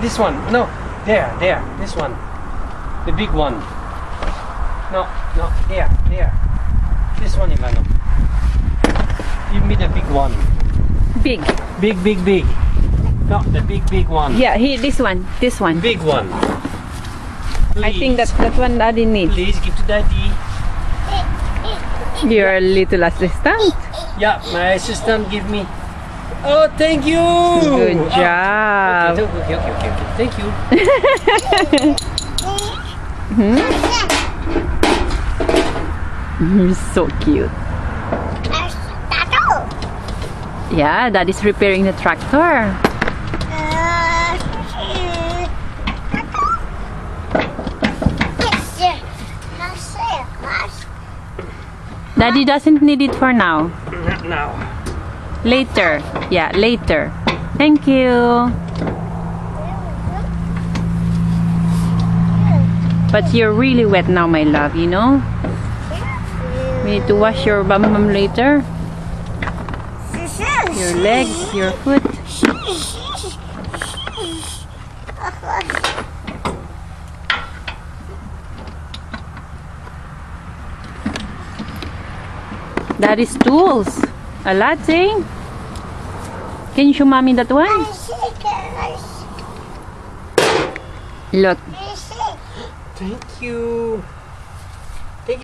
This one. No. There. This one. The big one. No. There. This one, Ivano. Give me the big one. Big. Big. No, the big one. Yeah, this one. Big one. I think that one Daddy needs. Please give to Daddy. Your little assistant. Yeah, my assistant give me. Oh, thank you. Good job. Okay. Thank you. So cute. Yeah, Daddy's repairing the tractor. Daddy doesn't need it for now. Not now. Later. Yeah, later. Thank you. But you're really wet now, my love, you know? We need to wash your bum later. Your legs, your foot. That is tools. A lot, eh? Can you show mommy that one? Look. Thank you.